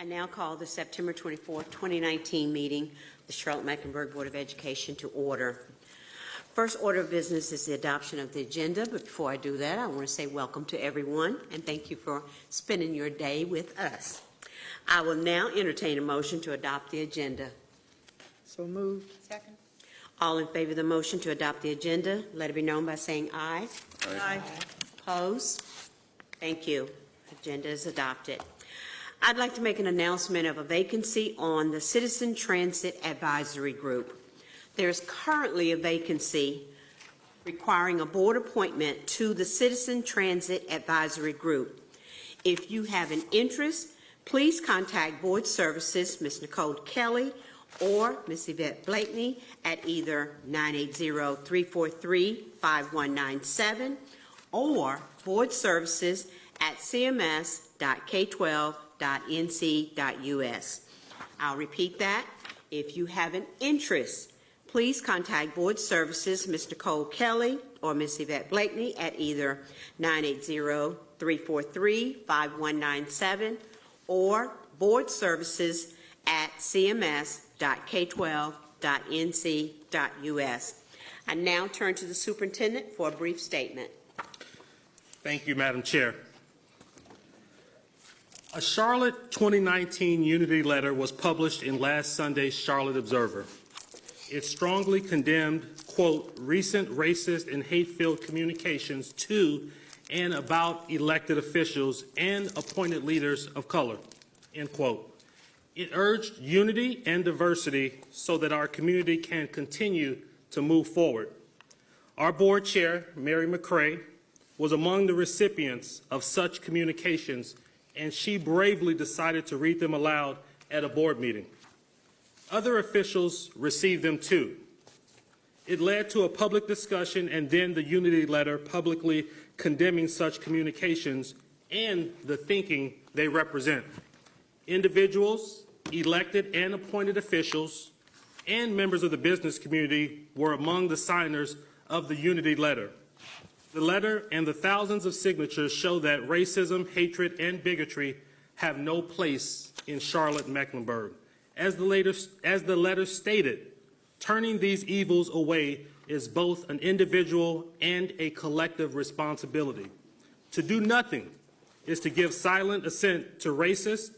I now call the September 24th, 2019 meeting of the Charlotte-Mecklenburg Board of Education to order. First order of business is the adoption of the agenda, but before I do that, I want to say welcome to everyone and thank you for spending your day with us. I will now entertain a motion to adopt the agenda. So moved. Second. All in favor of the motion to adopt the agenda, let it be known by saying aye. Aye. Opposed? Thank you. Agenda is adopted. I'd like to make an announcement of a vacancy on the Citizen Transit Advisory Group. There is currently a vacancy requiring a board appointment to the Citizen Transit Advisory Group. If you have an interest, please contact Board Services, Ms. Nicole Kelly, or Ms. Yvette Blakeney at either 980-343-5197 or Board Services at cms.k12.nc.us. I'll repeat that. If you have an interest, please contact Board Services, Ms. Nicole Kelly or Ms. Yvette Blakeney at either 980-343-5197 or Board Services at cms.k12.nc.us. I now turn to the superintendent for a brief statement. Thank you, Madam Chair. A Charlotte 2019 Unity Letter was published in last Sunday's Charlotte Observer. It strongly condemned, quote, recent racist and hate-filled communications to and about elected officials and appointed leaders of color, end quote. It urged unity and diversity so that our community can continue to move forward. Our board chair, Mary McCray, was among the recipients of such communications, and she bravely decided to read them aloud at a board meeting. Other officials received them too. It led to a public discussion and then the Unity Letter publicly condemning such communications and the thinking they represent. Individuals, elected and appointed officials, and members of the business community were among the signers of the Unity Letter. The letter and the thousands of signatures show that racism, hatred, and bigotry have no place in Charlotte-Mecklenburg. As the letter stated, turning these evils away is both an individual and a collective responsibility. To do nothing is to give silent assent to racists,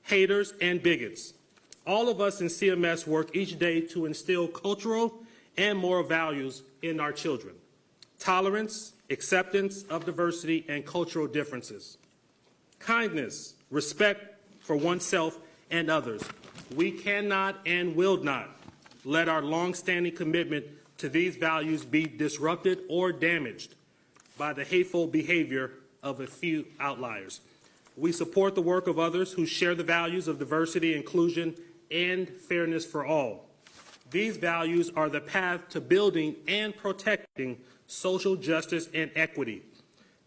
haters, and bigots. All of us in CMS work each day to instill cultural and moral values in our children. Tolerance, acceptance of diversity and cultural differences. Kindness, respect for oneself and others. We cannot and will not let our long-standing commitment to these values be disrupted or damaged by the hateful behavior of a few outliers. We support the work of others who share the values of diversity, inclusion, and fairness for all. These values are the path to building and protecting social justice and equity.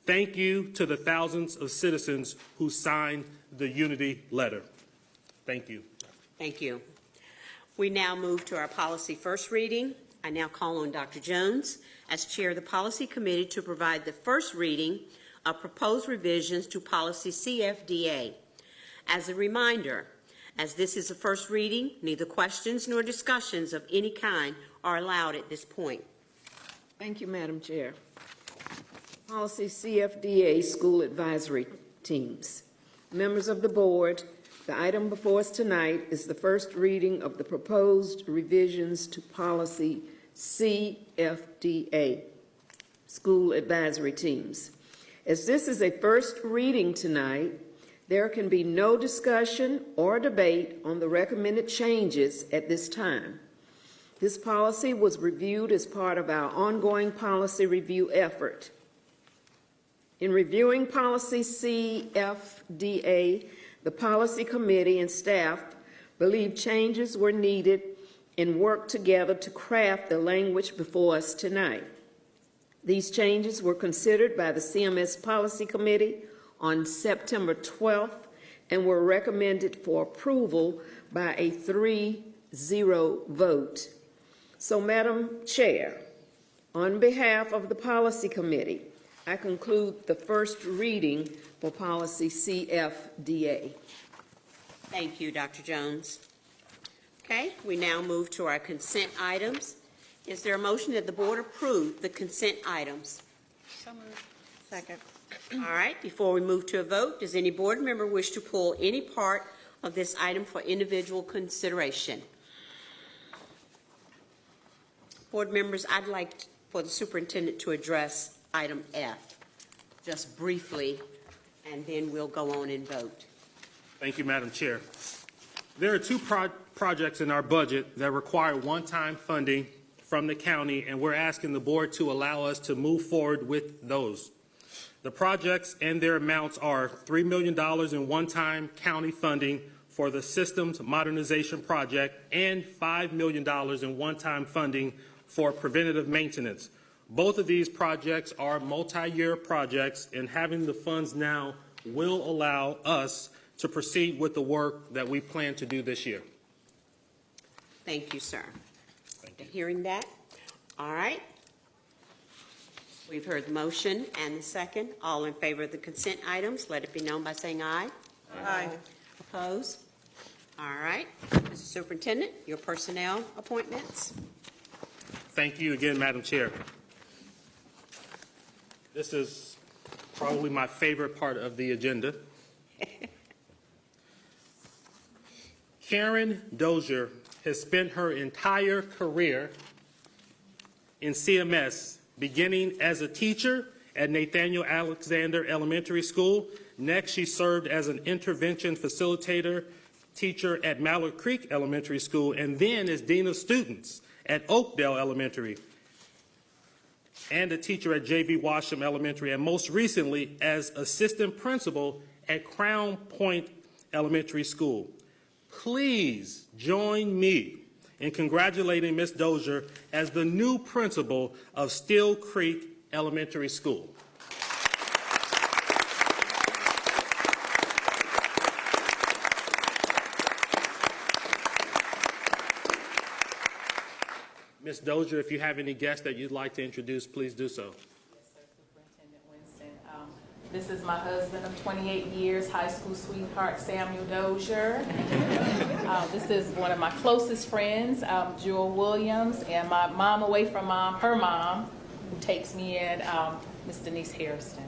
Thank you to the thousands of citizens who signed the Unity Letter. Thank you. Thank you. We now move to our policy first reading. I now call on Dr. Jones as chair of the policy committee to provide the first reading of proposed revisions to policy CFDA. As a reminder, as this is a first reading, neither questions nor discussions of any kind are allowed at this point. Thank you, Madam Chair. Policy CFDA School Advisory Teams. Members of the board, the item before us tonight is the first reading of the proposed revisions to policy CFDA, School Advisory Teams. As this is a first reading tonight, there can be no discussion or debate on the recommended changes at this time. This policy was reviewed as part of our ongoing policy review effort. In reviewing policy CFDA, the policy committee and staff believed changes were needed and worked together to craft the language before us tonight. These changes were considered by the CMS Policy Committee on September 12th and were recommended for approval by a 3-0 vote. So, Madam Chair, on behalf of the Policy Committee, I conclude the first reading for policy CFDA. Thank you, Dr. Jones. Okay, we now move to our consent items. Is there a motion that the board approve the consent items? So moved. Second. All right, before we move to a vote, does any board member wish to pull any part of this item for individual consideration? Board members, I'd like for the superintendent to address item F, just briefly, and then we'll go on and vote. Thank you, Madam Chair. There are two projects in our budget that require one-time funding from the county, and we're asking the board to allow us to move forward with those. The projects and their amounts are $3 million in one-time county funding for the Systems Modernization Project and $5 million in one-time funding for preventative maintenance. Both of these projects are multi-year projects, and having the funds now will allow us to proceed with the work that we plan to do this year. Thank you, sir. Thank you. Hearing that, all right. We've heard the motion and the second. All in favor of the consent items, let it be known by saying aye. Aye. Opposed? All right. Mr. Superintendent, your personnel appointments. Thank you again, Madam Chair. This is probably my favorite part of the agenda. Karen Dozier has spent her entire career in CMS, beginning as a teacher at Nathaniel Alexander Elementary School. Next, she served as an intervention facilitator teacher at Mallard Creek Elementary School, and then as Dean of Students at Oakdale Elementary, and a teacher at J.V. Washam Elementary, and most recently as assistant principal at Crown Point Elementary School. Please join me in congratulating Ms. Dozier as the new principal of Steel Creek Elementary School. Ms. Dozier, if you have any guests that you'd like to introduce, please do so. Yes, sir, Superintendent Winston. This is my husband of 28 years, high school sweetheart, Samuel Dozier. This is one of my closest friends, Jewel Williams, and my mom away from mom, her mom, who takes me in, Miss Denise Harrison.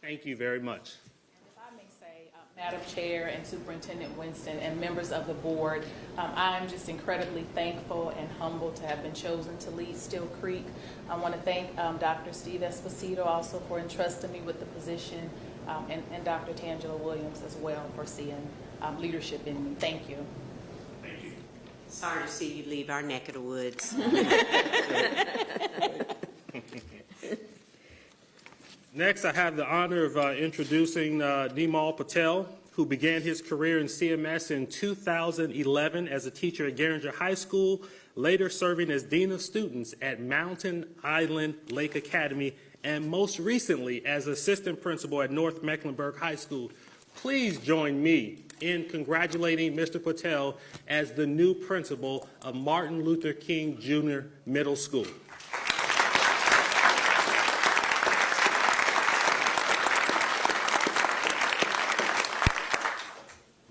Thank you very much. If I may say, Madam Chair and Superintendent Winston and members of the board, I'm just incredibly thankful and humbled to have been chosen to lead Steel Creek. I want to thank Dr. Steve Esposito also for entrusting me with the position, and Dr. Tangela Williams as well for seeing leadership in me. Thank you. Thank you. Sorry to see you leave our neck of the woods. Next, I have the honor of introducing Nimal Patel, who began his career in CMS in 2011 as a teacher at Garinger High School, later serving as Dean of Students at Mountain Island Lake Academy, and most recently as Assistant Principal at North Mecklenburg High School. Please join me in congratulating Mr. Patel as the new principal of Martin Luther King Jr. Middle School.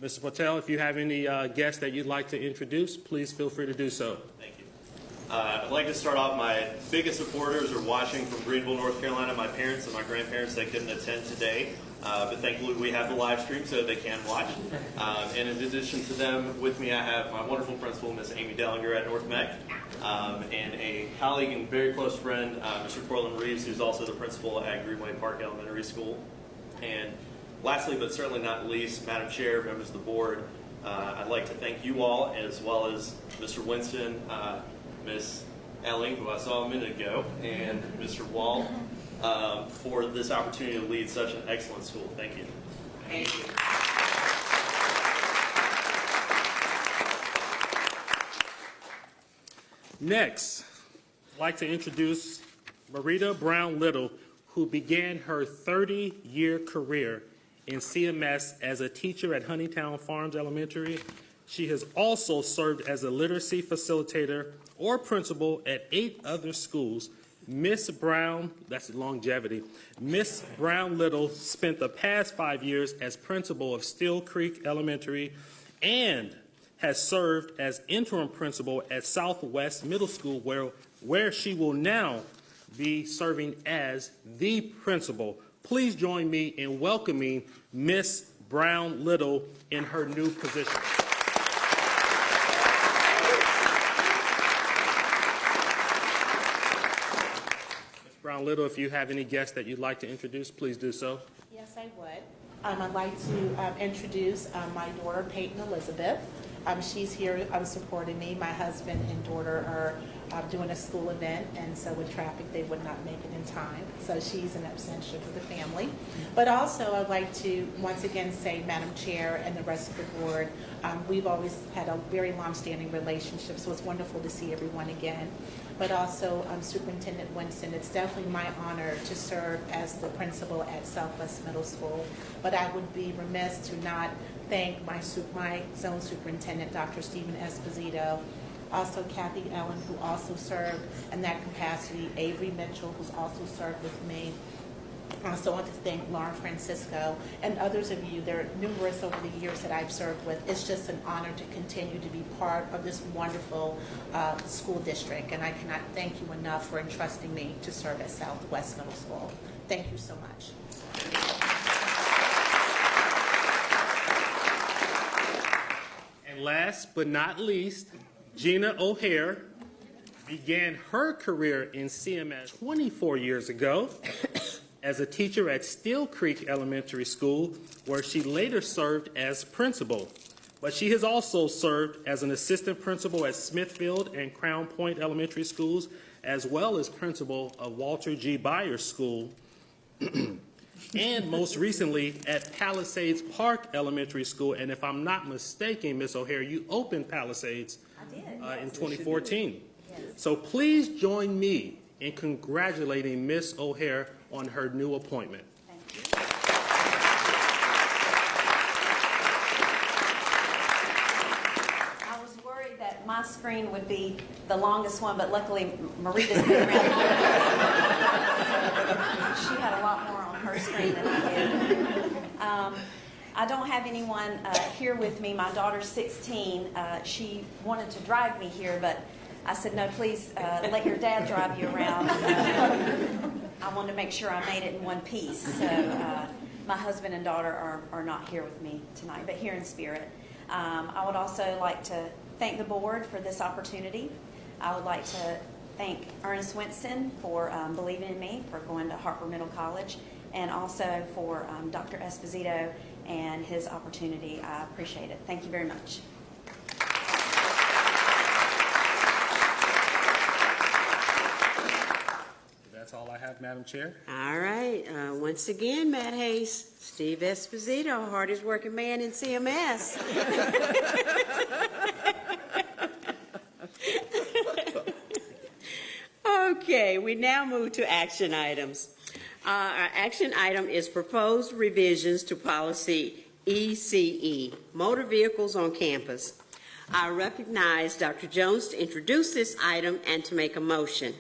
Mr. Patel, if you have any guests that you'd like to introduce, please feel free to do so. Thank you. I'd like to start off. My biggest supporters are watching from Greenville, North Carolina. My parents and my grandparents, they couldn't attend today, but thankfully we have the live stream so they can watch. And in addition to them, with me I have my wonderful principal, Miss Amy Dellinger at North Mech, and a colleague and very close friend, Mr. Corlin Reeves, who's also the principal at Greenway Park Elementary School. And lastly, but certainly not least, Madam Chair, members of the board, I'd like to thank you all, as well as Mr. Winston, Ms. Elling, who I saw a minute ago, and Mr. Wall, for this opportunity to lead such an excellent school. Thank you. Thank you. Next, I'd like to introduce Marita Brown Little, who began her 30-year career in CMS as a teacher at Honeytown Farms Elementary. She has also served as a literacy facilitator or principal at 8 other schools. Miss Brown, that's longevity. Miss Brown Little spent the past 5 years as principal of Steel Creek Elementary and has served as interim principal at Southwest Middle School, where she will now be serving as the principal. Please join me in welcoming Miss Brown Little in her new position. Ms. Brown Little, if you have any guests that you'd like to introduce, please do so. Yes, I would. I'd like to introduce my daughter, Peyton Elizabeth. She's here supporting me. My husband and daughter are doing a school event, and so with traffic, they would not make it in time. So she's an absentia for the family. But also, I'd like to once again say, Madam Chair and the rest of the board, we've always had a very long-standing relationship, so it's wonderful to see everyone again. But also, Superintendent Winston, it's definitely my honor to serve as the principal at Southwest Middle School. But I would be remiss to not thank my zone superintendent, Dr. Stephen Esposito, also Kathy Ellen, who also served in that capacity, Avery Mitchell, who's also served with me. I also want to thank Lauren Francisco and others of you. There are numerous over the years that I've served with. It's just an honor to continue to be part of this wonderful school district, and I cannot thank you enough for entrusting me to serve at Southwest Middle School. Thank you so much. And last but not least, Gina O'Hare began her career in CMS 24 years ago as a teacher at Steel Creek Elementary School, where she later served as principal. But she has also served as an assistant principal at Smithfield and Crown Point Elementary Schools, as well as principal of Walter G. Byers School, and most recently at Palisades Park Elementary School. And if I'm not mistaken, Ms. O'Hare, you opened Palisades in 2014. Yes. So please join me in congratulating Ms. O'Hare on her new appointment. Thank you. I was worried that my screen would be the longest one, but luckily Marita's been around. She had a lot more on her screen than I did. I don't have anyone here with me. My daughter's 16. She wanted to drive me here, but I said, no, please let your dad drive you around. I wanted to make sure I made it in one piece. So my husband and daughter are not here with me tonight, but here in spirit. I would also like to thank the board for this opportunity. I would like to thank Ernest Winston for believing in me, for going to Harper Middle College, and also for Dr. Esposito and his opportunity. I appreciate it. Thank you very much. That's all I have, Madam Chair. All right. Once again, Matt Hayes, Steve Esposito, hardest working man in CMS. Okay, we now move to action items. Our action item is proposed revisions to policy ECE, motor vehicles on campus. I recognize Dr. Jones to introduce this item and to make a motion.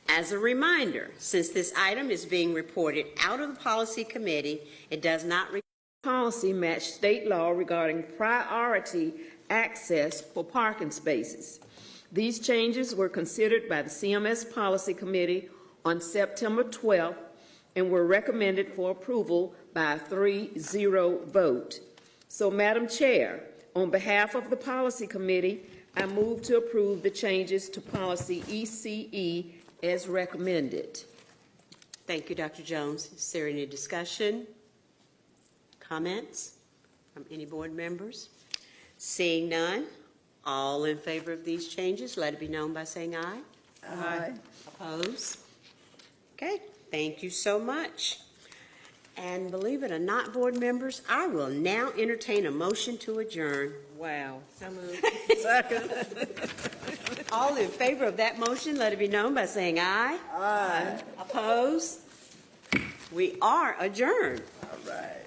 As a reminder, since this item is being reported out of the policy committee, it does not Policy match state law regarding priority access for parking spaces. These changes were considered by the CMS Policy Committee on September 12th and were recommended for approval by a 3-0 vote. So, Madam Chair, on behalf of the Policy Committee, I move to approve the changes to policy ECE as recommended. Thank you, Dr. Jones. Is there any discussion, comments from any board members? Seeing none, all in favor of these changes, let it be known by saying aye. Aye. Opposed? Okay, thank you so much. And believe it or not, board members, I will now entertain a motion to adjourn. Wow. So moved. Second. All in favor of that motion, let it be known by saying aye. Aye. Opposed? We are adjourned. All right.